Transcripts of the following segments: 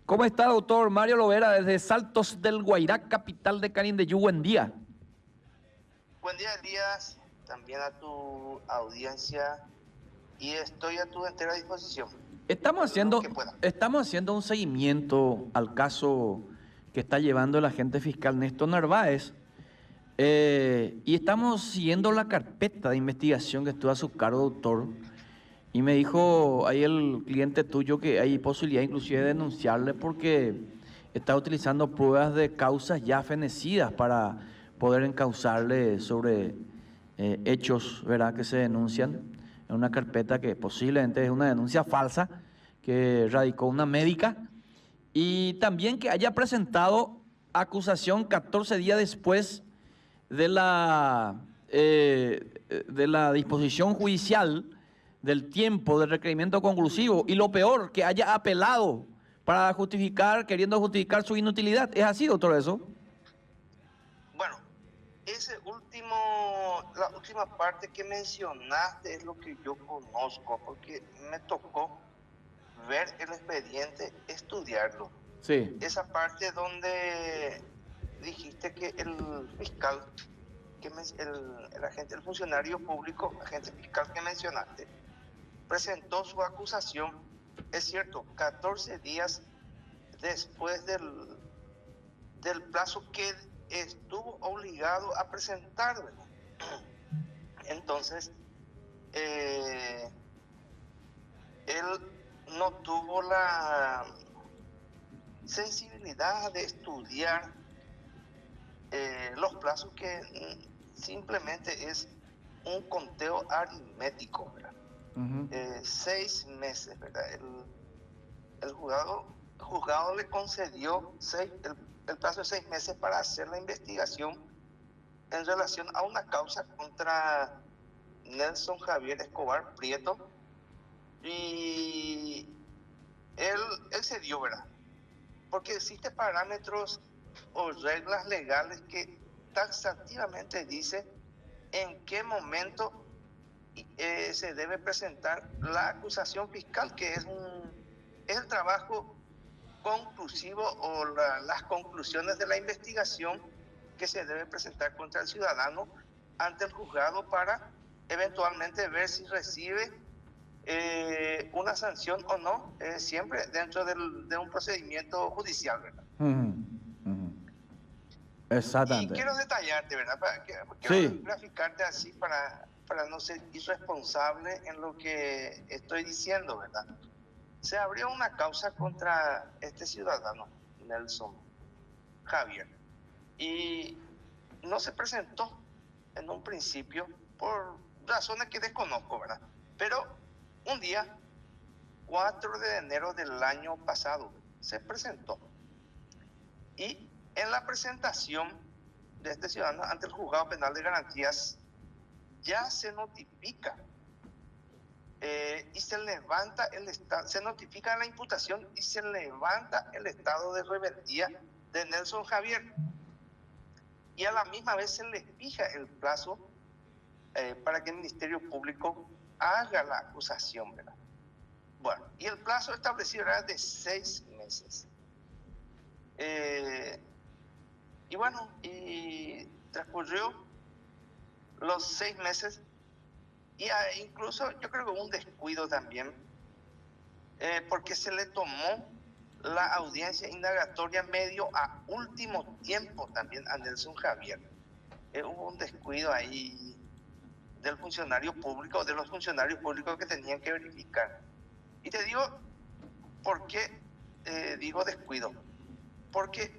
¿Cómo está, doctor Mario Lovera, desde Saltos del Guairá, capital de Canindeyú? Buen día. Buen día, Elías, también a tu audiencia, y estoy a tu entera disposición. Estamos Lo haciendo, que pueda. estamos haciendo un seguimiento al caso que está llevando el agente fiscal Néstor Narváez, y estamos siguiendo la carpeta de investigación que estuvo a su cargo, doctor. Y me dijo ahí el cliente tuyo que hay posibilidad inclusive de denunciarle porque está utilizando pruebas de causas ya fenecidas para poder encausarle sobre hechos, ¿verdad?, que se denuncian en una carpeta que posiblemente es una denuncia falsa que radicó una médica, y también que haya presentado acusación 14 días después de la disposición judicial del tiempo del requerimiento conclusivo, y lo peor, que haya apelado para justificar, queriendo justificar su inutilidad. ¿Es así, doctor, eso? Bueno, la última parte que mencionaste es lo que yo conozco, porque me tocó ver el expediente, estudiarlo. Sí. Esa parte donde dijiste que el fiscal, el agente, el funcionario público, agente fiscal que mencionaste, presentó su acusación, es cierto, 14 días después del plazo que estuvo obligado a presentarlo. Entonces, él no tuvo la sensibilidad de estudiar los plazos, que simplemente es un conteo aritmético, ¿verdad? 6 meses, ¿verdad? El juzgado le concedió el plazo de 6 meses para hacer la investigación en relación a una causa contra Nelson Javier Escobar Prieto, y él se dio, ¿verdad? Porque existen parámetros o reglas legales que taxativamente dice en qué momento se debe presentar la acusación fiscal, que es el trabajo conclusivo o las conclusiones de la investigación que se debe presentar contra el ciudadano ante el juzgado para eventualmente ver si recibe una sanción o no, siempre dentro de un procedimiento judicial, ¿verdad? Y Exactamente. quiero detallarte, ¿verdad? Quiero Sí. graficarte así para no ser irresponsable en lo que estoy diciendo, ¿verdad? Se abrió una causa contra este ciudadano, Nelson Javier, y no se presentó en un principio por razones que desconozco, ¿verdad? Pero un día, 4 de enero del año pasado, se presentó. Y en la presentación de este ciudadano ante el Juzgado Penal de Garantías ya se notifica y se levanta se notifica la imputación y se levanta el estado de rebeldía de Nelson Javier, y a la misma vez se le fija el plazo para que el Ministerio Público haga la acusación, ¿verdad? Bueno, y el plazo establecido era de 6 meses. Y bueno, y transcurrió los 6 meses, y incluso yo creo que hubo un descuido también, porque se le tomó la audiencia indagatoria medio a último tiempo también a Nelson Javier. Hubo un descuido ahí del funcionario público, de los funcionarios públicos que tenían que verificar. Y te digo, ¿por qué digo descuido? Porque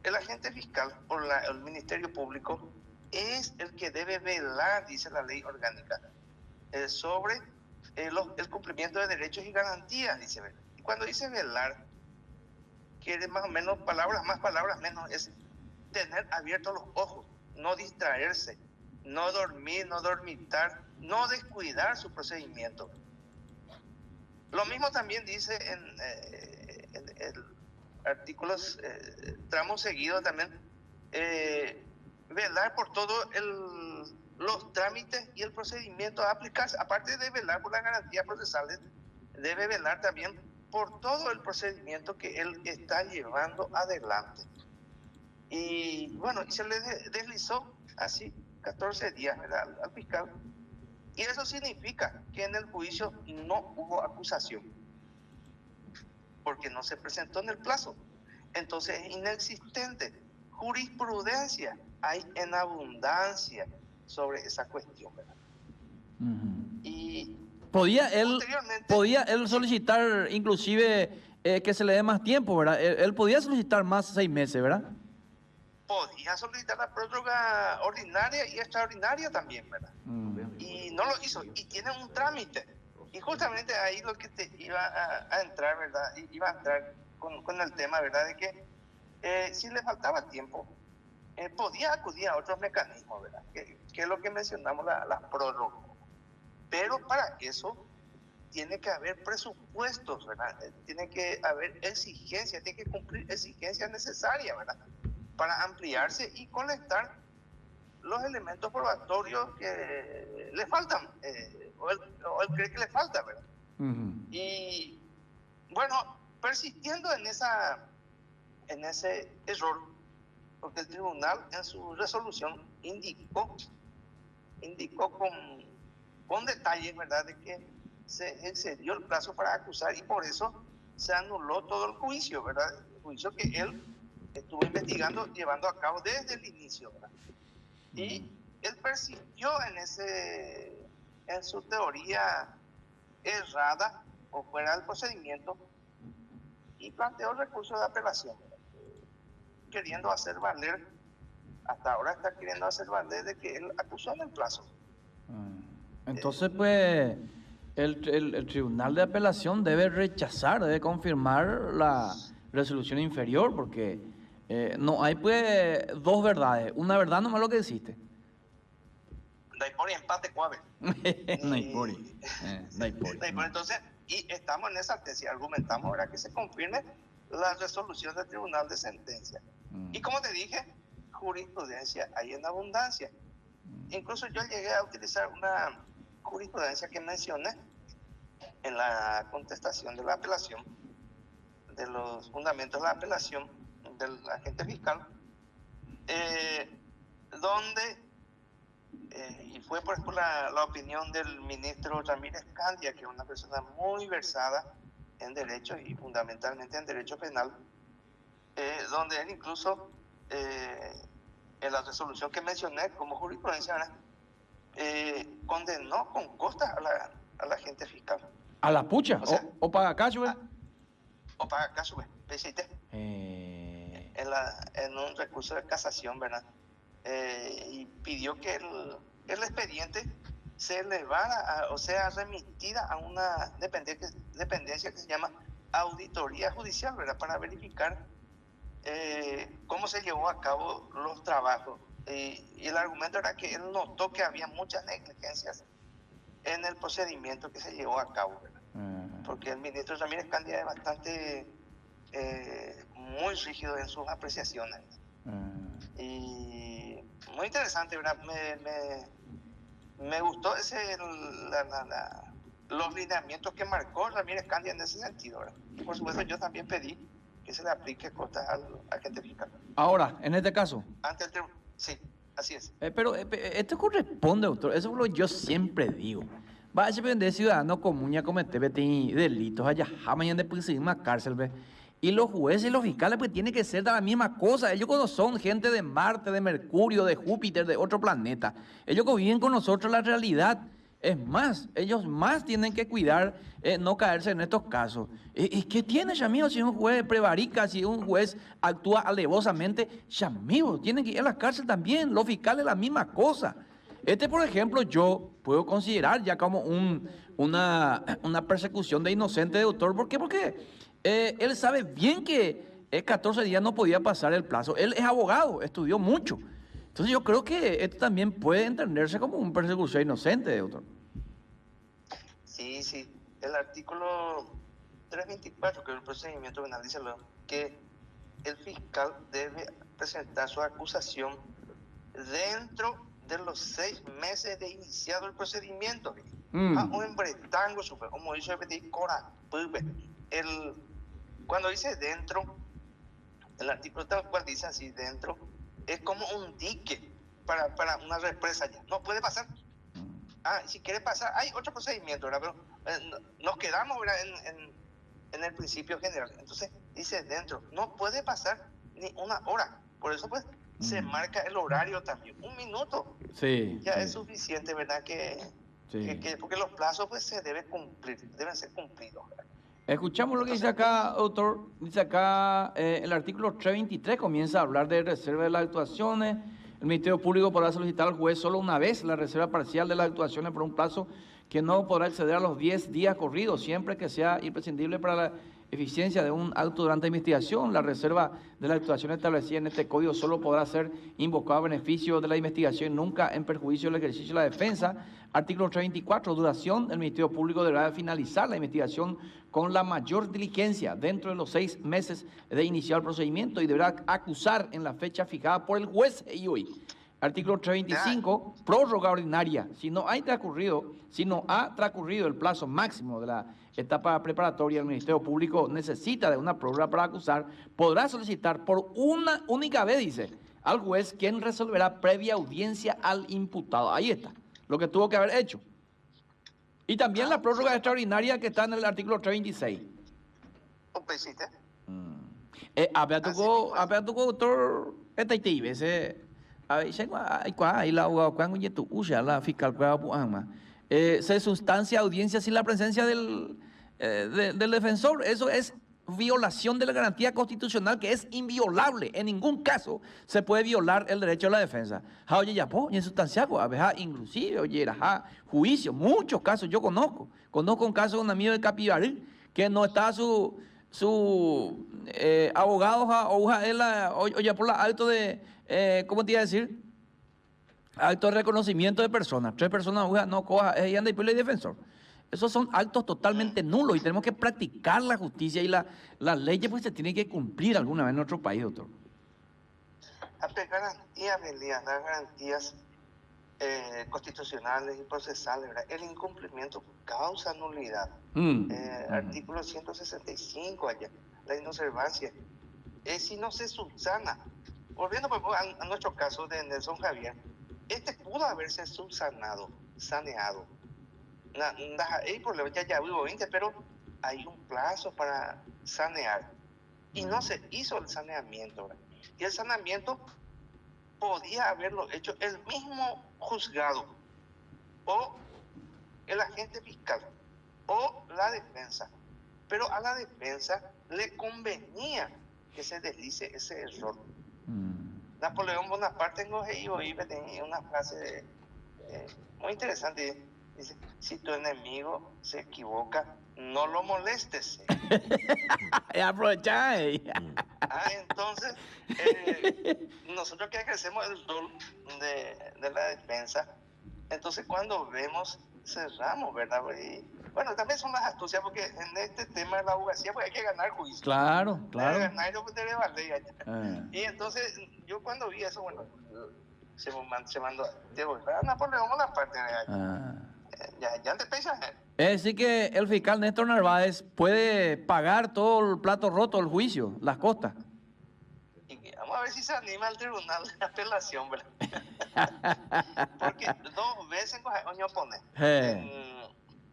el agente fiscal o el Ministerio Público es el que debe velar, dice la ley orgánica, sobre el cumplimiento de derechos y garantías, dice. Y cuando dice velar, quiere más o menos palabras más, palabras menos, es tener abiertos los ojos, no distraerse, no dormir, no dormitar, no descuidar su procedimiento. Lo mismo también dice en el artículos, tramos seguidos también, velar por todos los trámites y el procedimiento a aplicarse. Aparte de velar por las garantías procesales, debe velar también por todo el procedimiento que él está llevando adelante. Y bueno, y se le deslizó así 14 días, ¿verdad?, al fiscal. Y eso significa que en el juicio no hubo acusación, porque no se presentó en el plazo. Entonces es inexistente. Jurisprudencia hay en abundancia sobre esa cuestión, ¿verdad? Y ¿Podía él posteriormente, solicitar inclusive que se le dé más tiempo, ¿verdad? Él podía solicitar más 6 meses, ¿verdad? podía solicitar la prórroga ordinaria y extraordinaria también, ¿verdad? Y no lo hizo, y tiene un trámite. Y justamente ahí lo que te iba a entrar, ¿verdad? Iba a entrar con el tema, ¿verdad? De que si le faltaba tiempo, podía acudir a otros mecanismos, ¿verdad? Que es lo que mencionamos, la prórroga. Pero para eso tiene que haber presupuestos, ¿verdad? Tiene que haber exigencias, tiene que cumplir exigencias necesarias, ¿verdad?, para ampliarse y conectar los elementos probatorios que le faltan, o él cree que le falta, ¿verdad? Y bueno, persistiendo en ese error, porque el tribunal en su resolución indicó con detalles, ¿verdad?, de que se excedió el plazo para acusar y por eso se anuló todo el juicio, ¿verdad? El juicio que él estuvo investigando, llevando a cabo desde el inicio, ¿verdad? Y él persistió en su teoría errada o fuera del procedimiento y planteó el recurso de apelación, queriendo hacer valer, hasta ahora está queriendo hacer valer de que él acusó en el plazo. Entonces, pues, el Tribunal de Apelación debe rechazar, debe confirmar la resolución inferior, porque no hay, pues, dos verdades. Una verdad nomás lo que existe. Daipori empate cuave. Daipori. Entonces, y estamos en esa tesis, argumentamos ahora que se confirme la resolución del Tribunal de Sentencia. Y como te dije, jurisprudencia hay en abundancia. Incluso yo llegué a utilizar una jurisprudencia que mencioné en la contestación de la apelación, de los fundamentos de la apelación del agente fiscal, donde, y fue por ejemplo la opinión del ministro Ramírez Candia, que es una persona muy versada en derecho y fundamentalmente en derecho penal, donde él incluso, en la resolución que mencioné como jurisprudencia, condenó con costas a la agente fiscal. ¿A la pucha? O sea, ¿O para acá, güey? O para acá, PCT. En un recurso de casación, ¿verdad? Y pidió que el expediente se elevara, o sea, remitida a una dependencia que se llama auditoría judicial, ¿verdad?, para verificar cómo se llevó a cabo los trabajos. Y el argumento era que él notó que había muchas negligencias en el procedimiento que se llevó a cabo, ¿verdad? Porque el ministro Ramírez Candia es bastante muy rígido en sus apreciaciones. Y muy interesante, ¿verdad? Me gustó los lineamientos que marcó Ramírez Candia en ese sentido, ¿verdad? Y por supuesto yo también pedí que se le aplique costas al agente fiscal. Ahora, en este caso. Ante el tribunal, sí, así es. Pero esto corresponde, doctor. Eso es lo que yo siempre digo. Va a ser de ciudadano común a cometer delitos allá, mañana después seguir una cárcel, ¿ve? Y los jueces y los fiscales pues tienen que ser de la misma cosa. Ellos cuando son gente de Marte, de Mercurio, de Júpiter, de otro planeta, ellos conviven con nosotros la realidad. Es más, ellos más tienen que cuidar no caerse en estos casos. ¿Y qué tiene, Yamío, si un juez prevarica, si un juez actúa alevosamente? Yamío, tienen que ir a la cárcel también, los fiscales la misma cosa. Por ejemplo, yo puedo considerar ya como una persecución de inocente de autor. ¿Por qué? Porque él sabe bien que 14 días no podía pasar el plazo. Él es abogado, estudió mucho. Entonces yo creo que esto también puede entenderse como una persecución inocente, doctor. Sí, sí. El artículo 324, que es el procedimiento penal, dice que el fiscal debe presentar su acusación dentro de los 6 meses de iniciado el procedimiento. Un bretango, como dice el Cora, cuando dice dentro, el artículo tal cual dice así, dentro, es como un dique para una represa ya. No puede pasar. Si quiere pasar, hay otro procedimiento, ¿verdad? Pero nos quedamos, ¿verdad? En el principio general. Entonces, dice dentro, no puede pasar ni una hora. Por eso, pues, se marca el horario también. 1 minuto ya es suficiente, ¿verdad? Porque los plazos, pues, se deben cumplir, deben ser cumplidos, ¿verdad? Escuchamos lo que dice acá, autor. Dice acá, el artículo 323 comienza a hablar de reserva de las actuaciones. El Ministerio Público podrá solicitar al juez solo una vez la reserva parcial de las actuaciones por un plazo que no podrá exceder a los 10 días corridos, siempre que sea imprescindible para la eficiencia de un acto durante investigación. La reserva de la actuación establecida en este código solo podrá ser invocada a beneficio de la investigación, nunca en perjuicio del ejercicio de la defensa. Artículo 324, duración. El Ministerio Público deberá finalizar la investigación con la mayor diligencia dentro de los 6 meses de iniciar el procedimiento y deberá acusar en la fecha fijada por el juez y hoy. Artículo 325, prórroga ordinaria. Si no ha transcurrido el plazo máximo de la etapa preparatoria, el Ministerio Público necesita de una prórroga para acusar, podrá solicitar por una única vez, dice, al juez, quien resolverá previa audiencia al imputado. Ahí está, lo que tuvo que haber hecho. Y también la prórroga extraordinaria que está en el artículo 326. Doctor, se sustancia audiencia sin la presencia del defensor. Eso es violación de la garantía constitucional, que es inviolable. En ningún caso se puede violar el derecho a la defensa. Inclusive, oye, juicio, muchos casos yo conozco un caso de un amigo de Capibaril, que no está su abogado oye, por la alto de, ¿cómo te iba a decir? Acto de reconocimiento de personas. 3 personas, no coja, y anda y pide el defensor. Esos son actos totalmente nulos y tenemos que practicar la justicia y las leyes, pues se tienen que cumplir alguna vez en nuestro país, doctor. Dar garantías constitucionales y procesales, ¿verdad? El incumplimiento causa nulidad. Artículo 165 allá, la inobservancia. Si no se subsana, volviendo a nuestro caso de Nelson Javier, pudo haberse subsanado, saneado. Hay problemas, ya hubo 20, pero hay un plazo para sanear. Y no se hizo el saneamiento, ¿verdad? Y el saneamiento podía haberlo hecho el mismo juzgado, o el agente fiscal, o la defensa. Pero a la defensa le convenía que se deslice ese error. Napoleón Bonaparte tenía una frase muy interesante. Dice, si tu enemigo se equivoca, no lo molestes. Aprovecha. Entonces, nosotros que ejercemos el rol de la defensa, entonces cuando vemos, cerramos, ¿verdad? Y, bueno, también son las astucias, porque en este tema de la abogacía, pues hay que ganar juicio. Claro. Ganar y entonces, yo cuando vi eso, bueno, se mandó, Napoleón Bonaparte. Ya te pensas. Es decir que el fiscal Néstor Narváez puede pagar todo el plato roto del juicio, las costas. Y vamos a ver si se anima el tribunal de apelación, ¿verdad? Porque 2 veces coño pone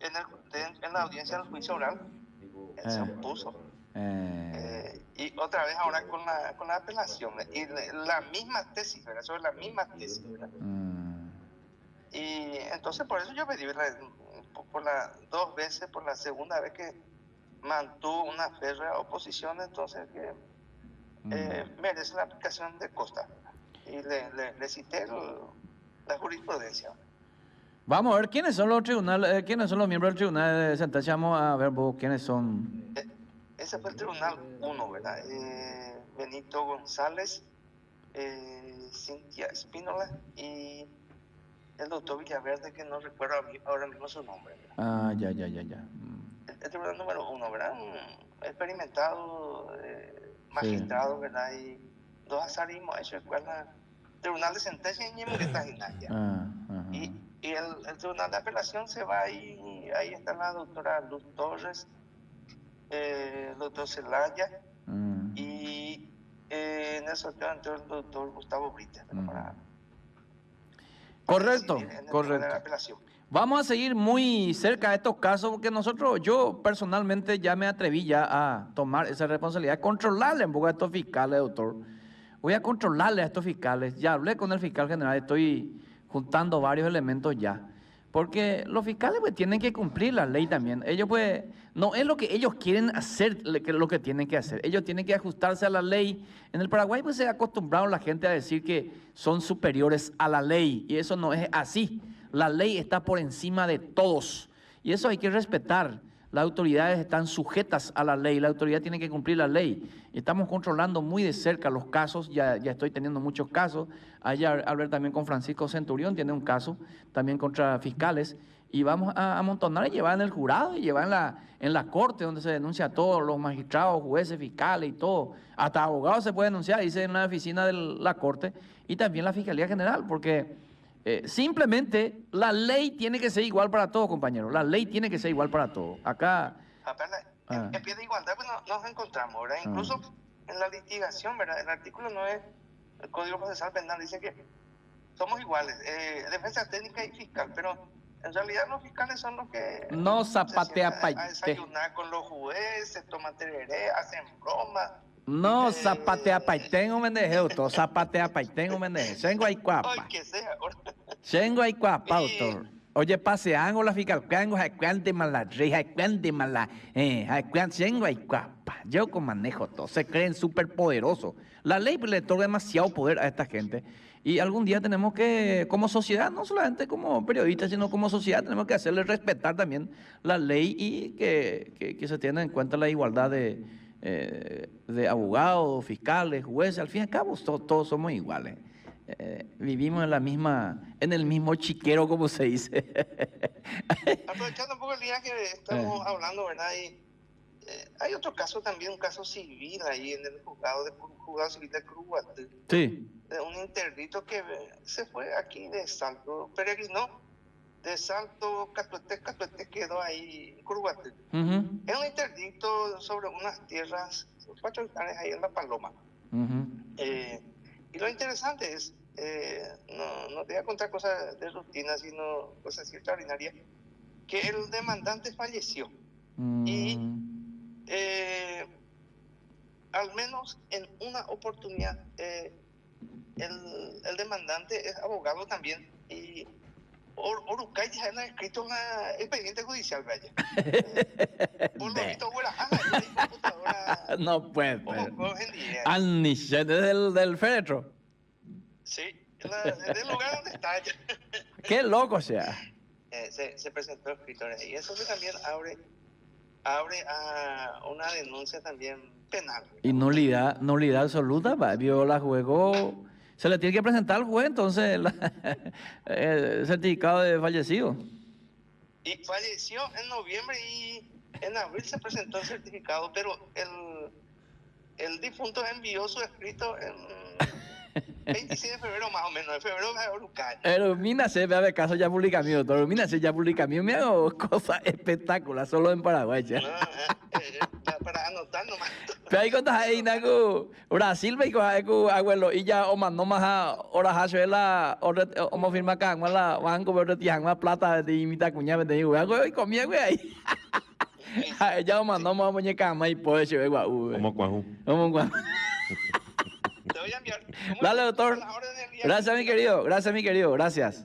en la audiencia del juicio oral, se opuso. Y otra vez ahora con la apelación, y la misma tesis, ¿verdad? Sobre la misma tesis, ¿verdad? Y entonces por eso yo pedí, por 2 veces, por la segunda vez que mantuvo una férrea oposición, entonces que merece la aplicación de costa. Y le cité la jurisprudencia. Vamos a ver quiénes son los tribunales, quiénes son los miembros del tribunal de sentencia. Vamos a ver vos quiénes son. Ese fue el tribunal 1, ¿verdad? Benito González, Cintia Espínola y el doctor Villaverde, que no recuerdo ahora mismo su nombre, ¿verdad? Ya. El tribunal número 1, ¿verdad? Experimentado, magistrado, sí, ¿verdad? Y 2 azarismos, eso es tribunal de sentencia y y el tribunal de apelación se va ahí está la doctora Luz Torres, el doctor Celaya, Mm. y en el sorteo entró el doctor Gustavo Brites, Mm. para Correcto, decidir en el tema de la correcto. apelación. Vamos a seguir muy cerca de estos casos porque yo personalmente ya me atreví ya a tomar esa responsabilidad, controlarle un poco a estos fiscales, doctor. Voy a controlarle a estos fiscales. Ya hablé con el fiscal general, estoy juntando varios elementos ya. Porque los fiscales pues tienen que cumplir la ley también. Ellos pues, no es lo que ellos quieren hacer lo que tienen que hacer. Ellos tienen que ajustarse a la ley. En el Paraguay pues se ha acostumbrado la gente a decir que son superiores a la ley. Y eso no es así. La ley está por encima de todos. Y eso hay que respetar. Las autoridades están sujetas a la ley, la autoridad tiene que cumplir la ley. Estamos controlando muy de cerca los casos, ya estoy teniendo muchos casos. Ayer hablé también con Francisco Centurión, tiene un caso también contra fiscales. Y vamos a amontonar y llevar en el jurado y llevar en la corte donde se denuncia a todos los magistrados, jueces, fiscales y todo. Hasta abogados se puede denunciar, dice en una oficina de la corte y también la Fiscalía General, porque simplemente la ley tiene que ser igual para todos, compañeros. La ley tiene que ser igual para todos. Acá... En pie de igualdad pues, nos encontramos, ¿verdad? Incluso en la litigación, ¿verdad? El artículo 9 del Código Procesal Penal dice que somos iguales, defensa técnica y fiscal, pero en realidad los fiscales son los que no zapatea a desayunar con los jueces, toman tereré, hacen bromas. No zapatea paitén o mendejeo, todo zapatea paitén o mendejeo. Sengo ahí cuapa. Ay, que sea. Sengo ahí cuapa, doctor. Oye, paseango la fiscal, cango, jacuante mala, rey, jacuante mala, jacuante, sengo ahí cuapa. Yo con manejo todo, se creen súper poderosos. La ley le otorga demasiado poder a esta gente. Y algún día tenemos que, como sociedad, no solamente como periodistas, sino como sociedad, tenemos que hacerle respetar también la ley y que se tenga en cuenta la igualdad de abogados, fiscales, jueces. Al fin y al cabo, todos somos iguales. Vivimos en el mismo chiquero, como se dice. Aprovechando un poco el día que estamos hablando, ¿verdad? Y, hay otro caso también, un caso civil ahí en el juzgado civil de Curuguatí. Sí. De un interdito que se fue aquí de Salto, peregrinó de Salto, Catuete quedó ahí en Curuguatí. Es un interdito sobre unas tierras, 4 hectáreas ahí en La Paloma. Y lo interesante es, no te voy a contar cosas de rutina, sino cosas extraordinarias, que el demandante falleció. Y al menos en una oportunidad, el demandante es abogado también, y Orucay ya le ha escrito una expediente judicial, vaya. Por lo visto, computadora. No puede. Desde del féretro. Sí, del lugar donde está. Qué loco, o sea. Se presentó escritor y eso también abre a una denuncia también penal. Y nulidad absoluta, viola juego. Se le tiene que presentar al juez entonces el certificado de fallecido. Y falleció en noviembre y en abril se presentó el certificado, pero el difunto envió su escrito en 26 de febrero más o menos, de febrero de Urucay. Pero mina se ve caso ya publica mío, doctor. Mina se ya publica mío. Me hago cosas espectaculares solo en Paraguay ya. No, para anotar nomás. Pero ahí contas ahí, Naku, Brasil, me dijo, abuelo, y ya, o mandó más a hora hachuela, o me firma acá, la banco, pero te la plata de imita cuña, te digo, y comía, güey, ahí. Ya, o mandó más muñeca, más y puede ser, güey. Como cuajú. Como cuajú. Te voy a enviar. Dale, doctor. Gracias, mi querido. Gracias, mi querido. Gracias.